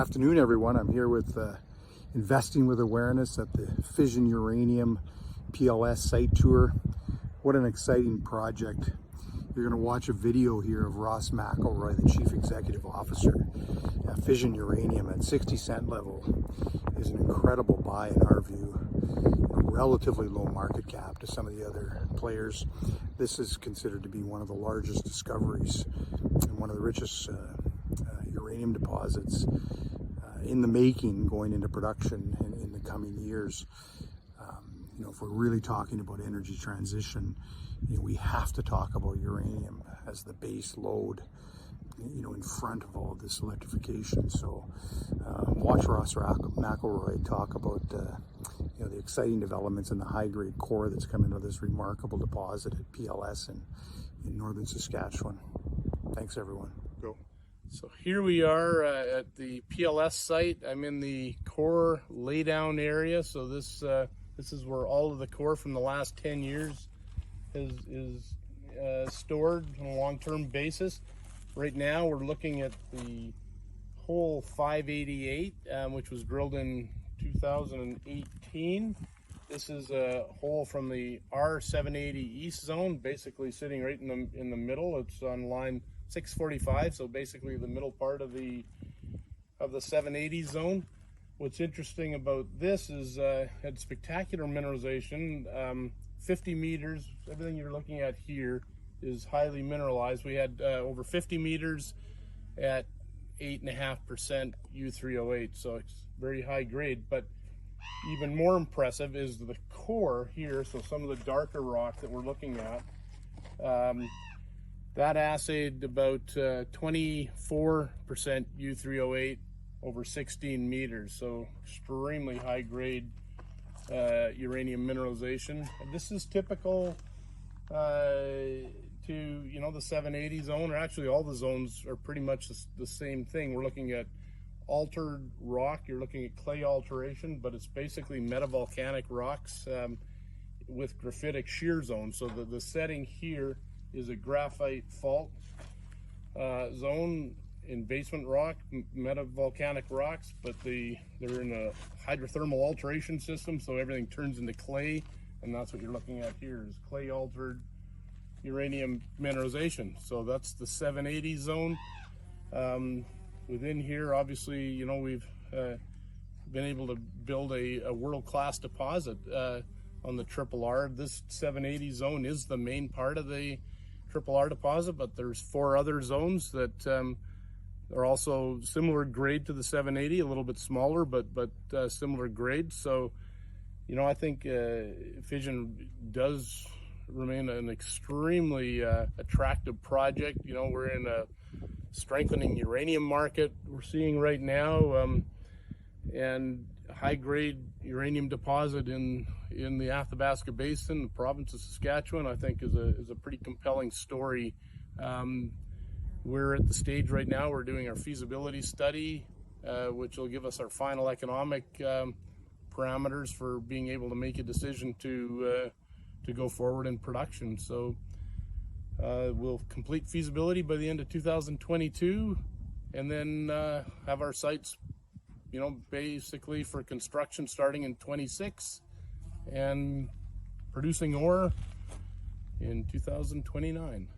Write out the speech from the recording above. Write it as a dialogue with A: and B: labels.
A: afternoon, everyone. I'm here with Investing with Awareness at the Fission Uranium PLS site tour. What an exciting project. You're going to watch a video here of Ross McElroy, the Chief Executive Officer at Fission Uranium at 60-cent level. Is an incredible buy in our view. A relatively low market cap to some of the other players. This is considered to be one of the largest discoveries and one of the richest uranium deposits in the making, going into production in the coming years. If we're really talking about energy transition, we have to talk about uranium as the base load, in front of all of this electrification. So watch Ross McElroy talk about the exciting developments in the high-grade core that's come into this remarkable deposit at PLS in northern Saskatchewan. Thanks, everyone. Go.
B: So here we are at the PLS site. I'm in the core laydown area. So this is where all of the core from the last 10 years is stored on a long-term basis. Right now we're looking at the hole 588, which was drilled in 2018. This is a hole from the R780 East zone, basically sitting right in the middle. It's on line 645, so basically the middle part of the 780 zone. What's interesting about this is had spectacular mineralization. 50 meters, everything you're looking at here is highly mineralized. We had over 50 meters at 8.5% U3O8, so it's very high grade. But even more impressive is the core here, so some of the darker rock that we're looking at. That assayed about 24% U3O8 over 16 meters, so extremely high grade uranium mineralization. And this is typical to the 780 zone, or actually all the zones are pretty much the same thing. We're looking at altered rock, you're looking at clay alteration, but it's basically metavolcanic rocks with graphitic shear zones. So the setting here is a graphite fault zone in basement rock, metavolcanic rocks, but they're in a hydrothermal alteration system, so everything turns into clay, and that's what you're looking at here is clay altered uranium mineralization. So that's the 780 zone. Within here, obviously, we've been able to build a world-class deposit on the R. This 780 zone is the main part of the R deposit, but there's 4 other zones that are also similar grade to the 780, a little bit smaller, but similar grade. So, I think Fission does remain an extremely attractive project. We're in a strengthening uranium market we're seeing right now, and high-grade uranium deposit in the Athabasca Basin, the province of Saskatchewan, I think is a pretty compelling story. We're at the stage right now, we're doing our feasibility study, which will give us our final economic parameters for being able to make a decision to go forward in production. So we'll complete feasibility by the end of 2022, and then have our sites, basically for construction starting in 26 and producing ore in 2029.